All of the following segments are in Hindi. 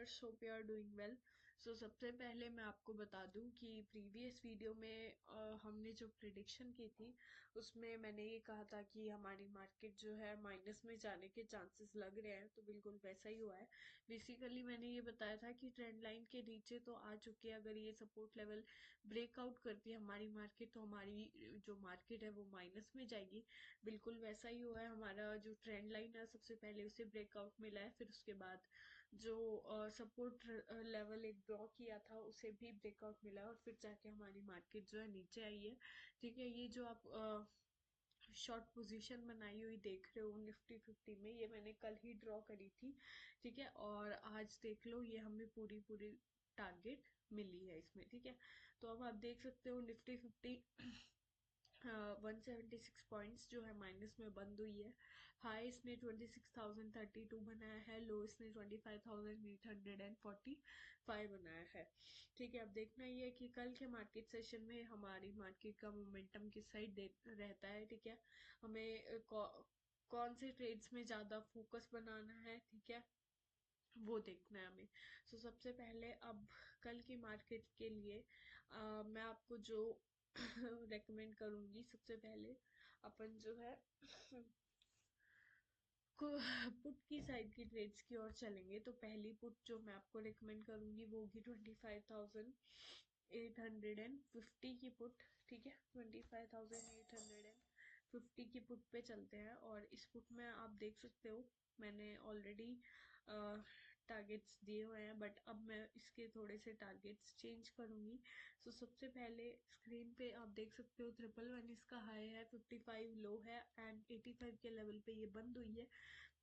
Traders, hope you are doing well. So सबसे पहले मैं आपको बता दूं कि प्रीवियस वीडियो में हमने जो प्रिडिक्शन की थी उसमें मैंने ये कहा था कि हमारी मार्केट जो है माइनस में जाने के चांसेस लग रहे हैं, तो बिल्कुल वैसा ही हुआ है। बेसिकली मैंने ये बताया था कि ट्रेंड लाइन के नीचे तो आ चुके हैं, अगर ये सपोर्ट लेवल ब्रेकआउट करती है हमारी मार्केट तो हमारी जो मार्केट है वो माइनस में जाएगी। बिल्कुल वैसा ही हुआ है, हमारा जो ट्रेंड लाइन है सबसे पहले उसे ब्रेकआउट मिला है, फिर उसके बाद जो सपोर्ट लेवल एक ड्रॉ किया था उसे भी ब्रेकआउट मिला और फिर जाके हमारी मार्केट जो है नीचे आई है। ठीक है, ये जो आप शॉर्ट पोजीशन बनाई हुई देख रहे हो निफ्टी 50 में, ये मैंने कल ही ड्रॉ करी थी। ठीक है, और आज देख लो ये हमें पूरी पूरी टारगेट मिली है इसमें। ठीक है, तो अब आप देख सकते हो निफ्टी 50 176 पॉइंट्स जो है माइनस में बंद हुई है। हाई इसने 26,032 बनाया है, लो इसने 25,845 बनाया है। ठीक है, अब देखना ये है कि कल के मार्केट सेशन में हमारी मार्केट का मोमेंटम किस साइड रहता है। ठीक है, हमें कौन से ट्रेड्स में ज़्यादा फोकस बनाना है, ठीक है, वो देखना है हमें। सो सबसे पहले अब कल की मार्केट के लिए मैं आपको जो रेकमेंड करूंगी, सबसे पहले अपन जो है को पुट की साइड की ट्रेड्स की ओर चलेंगे। तो पहली पुट जो मैं आपको रेकमेंड करूंगी वो होगी 25,850 की पुट। ठीक है, 25,850 की पुट पे चलते हैं, और इस पुट में आप देख सकते हो मैंने ऑलरेडी टारगेट्स दिए हुए हैं, बट अब मैं इसके थोड़े से टारगेट्स चेंज करूंगी। सो सबसे पहले स्क्रीन पे आप देख सकते हो 111 इसका हाई है, 55 लो है एंड 85 के लेवल पे ये बंद हुई है।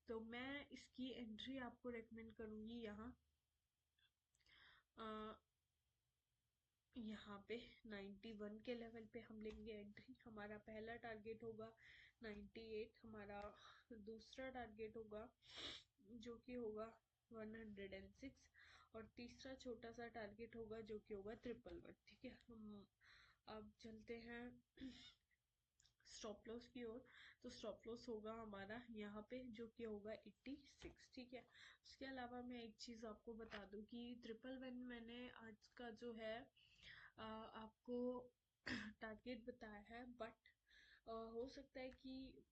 तो मैं इसकी एंट्री आपको रेकमेंड करूंगी यहाँ यहाँ पे 91 के लेवल पे हम लेंगे एंट्री। हमारा पहला टारगेट होगा 98, हमारा दूसरा टारगेट होगा जो कि होगा 106, और तीसरा छोटा सा टारगेट होगा जो कि होगा 111। ठीक है, हम अब चलते हैं स्टॉप लॉस की ओर। तो स्टॉप लॉस होगा हमारा यहाँ पे जो कि होगा 86। ठीक है, उसके अलावा मैं एक चीज़ आपको बता दूं कि 111 मैंने आज का जो है आपको टारगेट बताया है, बट हो सकता है कि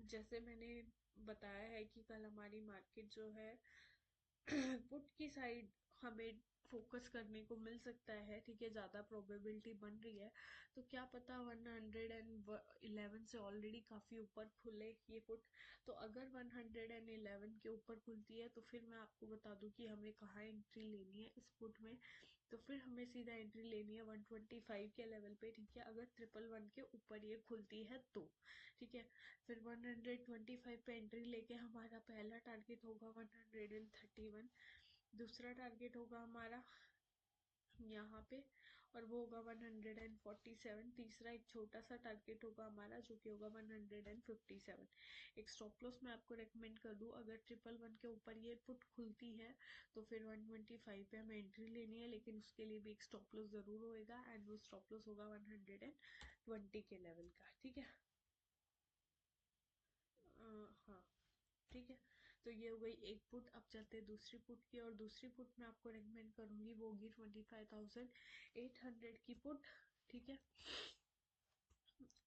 जैसे मैंने बताया है कि कल हमारी मार्केट जो है पुट की साइड हमें फोकस करने को मिल सकता है। ठीक है, ज़्यादा प्रोबेबिलिटी बन रही है, तो क्या पता 111 से ऑलरेडी काफ़ी ऊपर खुले ये पुट। तो अगर 111 के ऊपर खुलती है तो फिर मैं आपको बता दूं कि हमें कहाँ एंट्री लेनी है इस पुट में। तो फिर हमें सीधा एंट्री लेनी है 125 के लेवल पे। ठीक है, अगर 111 के ऊपर ये खुलती है तो। ठीक है, फिर 125 पे एंट्री लेके हमारा पहला टारगेट होगा 131, दूसरा टारगेट होगा हमारा यहाँ पे और वो होगा 147, तीसरा एक छोटा सा टारगेट होगा हमारा जो कि होगा 157। एक स्टॉप लॉस मैं आपको रेकमेंड कर दूं, अगर 111 के ऊपर ये पुट खुलती है तो फिर 125 पे हमें एंट्री लेनी है, लेकिन उसके लिए भी एक स्टॉप लॉस जरूर होएगा एंड वो स्टॉप लॉस होगा 120 के लेवल का। ठीक है, हाँ ठीक है, तो ये हो गई एक पुट। अब चलते हैं दूसरी पुट की, और दूसरी पुट मैं आपको रेकमेंड करूंगी वो होगी 25,800 की पुट। ठीक है,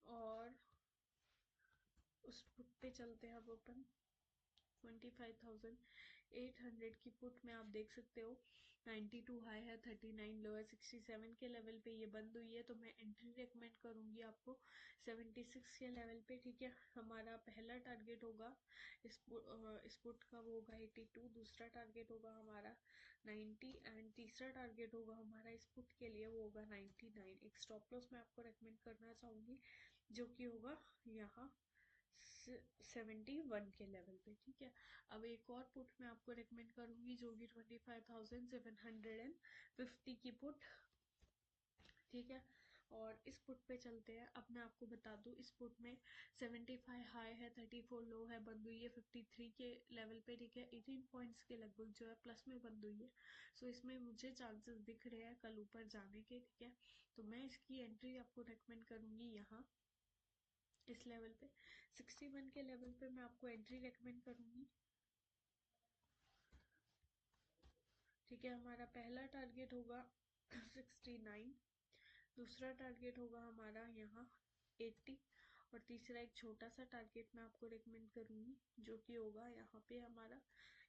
और उस पुट पे चलते हैं अब अपन। 25,800 की पुट में आप देख सकते हो 92 हाई है, 39 लो है, 67 के लेवल पे ये बंद हुई है, तो मैं एंट्री रेकमेंड करूंगी आपको 76 के लेवल पे। ठीक है, हमारा पहला टारगेट होगा इस पुट का वो होगा 82, दूसरा टारगेट होगा हमारा 90 एंड तीसरा टारगेट होगा हमारा इस पुट के लिए वो होगा 99। एक स्टॉप लॉस मैं आपको रेकमेंड करना चाहूंगी जो कि होगा यहाँ 71 के लेवल पे। ठीक है, अब एक और पुट मैं आपको रेकमेंड करूंगी जो कि 25,750 की पुट। ठीक है, और इस पुट पे चलते हैं। अब मैं आपको बता दूं इस पुट में 75 हाई है, 34 लो है, बंद हुई है 53 के लेवल पे। ठीक है, 18 पॉइंट्स के लगभग जो है प्लस में बंद हुई है। सो इसमें मुझे चांसेस दिख रहे हैं कल ऊपर जाने के। ठीक है, तो मैं इसकी एंट्री आपको रेकमेंड करूंगी यहाँ इस लेवल पे 61 के लेवल पे मैं आपको एंट्री रेकमेंड करूंगी। ठीक ठीक है, हमारा पहला टारगेट होगा 69, दूसरा टारगेट होगा हमारा यहाँ 80 और तीसरा एक छोटा सा टारगेट मैं आपको रेकमेंड करूंगी जो कि होगा यहाँ पे हमारा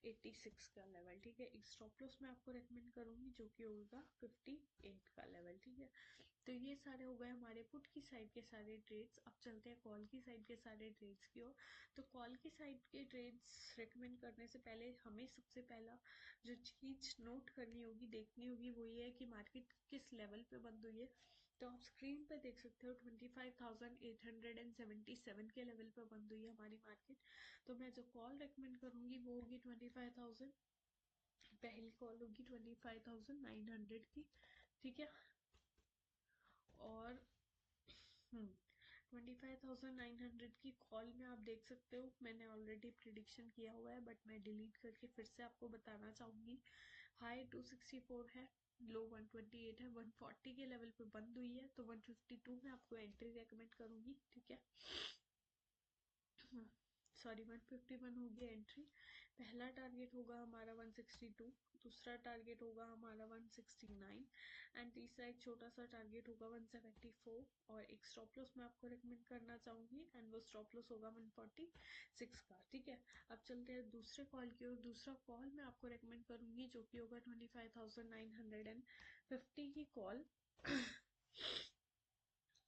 86 का लेवल। ठीक है, एक स्टॉप लॉस मैं आपको रेकमेंड करूंगी जो कि होगा 58 का लेवल। ठीक है, तो ये सारे हो गए हमारे पुट की साइड के सारे ट्रेड्स। अब चलते हैं कॉल की साइड के सारे ट्रेड्स की ओर। तो कॉल की साइड के ट्रेड्स रेकमेंड करने से पहले हमें सबसे पहला जो चीज नोट करनी होगी, देखनी होगी, वो ये है कि मार्केट किस लेवल पे बंद हुई है। तो आप स्क्रीन पे देख सकते हो 25,877 के लेवल पे बंद हुई है हमारी मार्केट। तो मैं जो कॉल रेकमेंड करूंगी वो होगी 25,000, पहली कॉल होगी 25,900 की। ठीक है, और 25,900 की कॉल में आप देख सकते हो मैंने ऑलरेडी प्रिडिक्शन किया हुआ है, बट मैं डिलीट करके फिर से आपको बताना चाहूंगी। हाई 264 है, लो 128 है, 140 के लेवल पे बंद हुई है, तो 152 में आपको एंट्री रेकमेंड करूंगी। ठीक है, सॉरी 151 होगी एंट्री। पहला टारगेट होगा हमारा 162, दूसरा टारगेट होगा हमारा 169 एंड तीसरा एक छोटा सा टारगेट होगा 174 और एक स्टॉप लॉस मैं आपको रेकमेंड करना चाहूंगी एंड वो स्टॉप लॉस होगा 146 का। ठीक है, अब चलते हैं दूसरे कॉल की ओर। दूसरा कॉल मैं आपको रेकमेंड करूंगी जो कि होगा 25,950 की कॉल।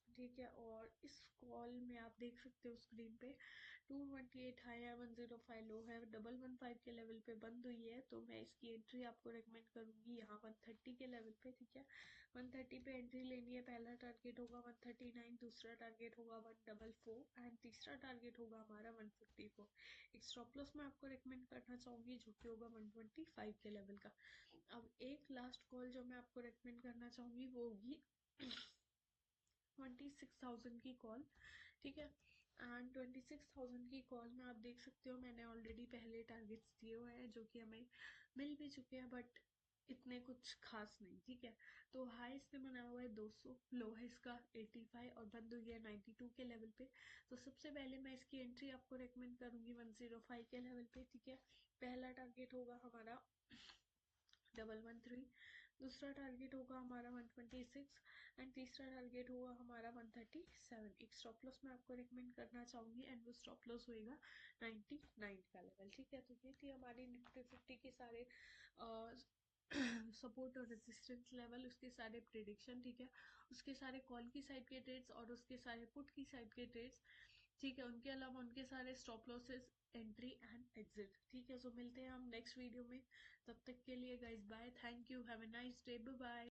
ठीक है, और इस कॉल में आप देख सकते हो स्क्रीन पे 228 हाई है, 105 लो है, 115 के लेवल पे बंद हुई है, तो मैं इसकी एंट्री आपको रेकमेंड करूंगी यहाँ 130 के लेवल पे। ठीक है, 130 पे एंट्री लेनी है। पहला टारगेट होगा 139, दूसरा टारगेट होगा 144 एंड तीसरा टारगेट होगा हमारा 154। एक स्टॉप लॉस मैं आपको रेकमेंड करना चाहूंगी जो कि होगा 125 के लेवल का। अब एक लास्ट कॉल जो मैं आपको रेकमेंड करना चाहूंगी वो होगी 26,000 की कॉल। ठीक है, एंड 26,000 की कॉल में आप देख सकते हो मैंने ऑलरेडी पहले टारगेट्स दिए हुए हैं जो कि हमें मिल भी चुके हैं, बट इतने कुछ खास नहीं। ठीक है, तो हाई इसने बनाया हुआ है 200, लो है इसका 85 और बंद हुई है 92 के लेवल पे। तो सबसे पहले मैं इसकी एंट्री आपको रेकमेंड करूंगी 105 के लेवल पे। ठीक है, पहला टारगेट होगा हमारा 113, दूसरा टारगेट होगा हमारा 126 एंड तीसरा टारगेट होगा हमारा 137। एक स्टॉप लॉस मैं आपको रेकमेंड करना चाहूंगी एंड वो स्टॉप लॉस होएगा 99 का लेवल। ठीक है, तो ये थी हमारी निफ्टी 50 के सारे सपोर्ट और रेजिस्टेंस लेवल, उसके सारे प्रिडिक्शन। ठीक है, उसके सारे कॉल की साइड के ट्रेड्स और उसके सारे पुट की साइड के ट्रेड्स। ठीक है, उनके अलावा उनके सारे stop losses, entry and exit. ठीक है, सो मिलते हैं हम नेक्स्ट वीडियो में। तब तक के लिए guys bye, thank you, have a nice day, bye bye.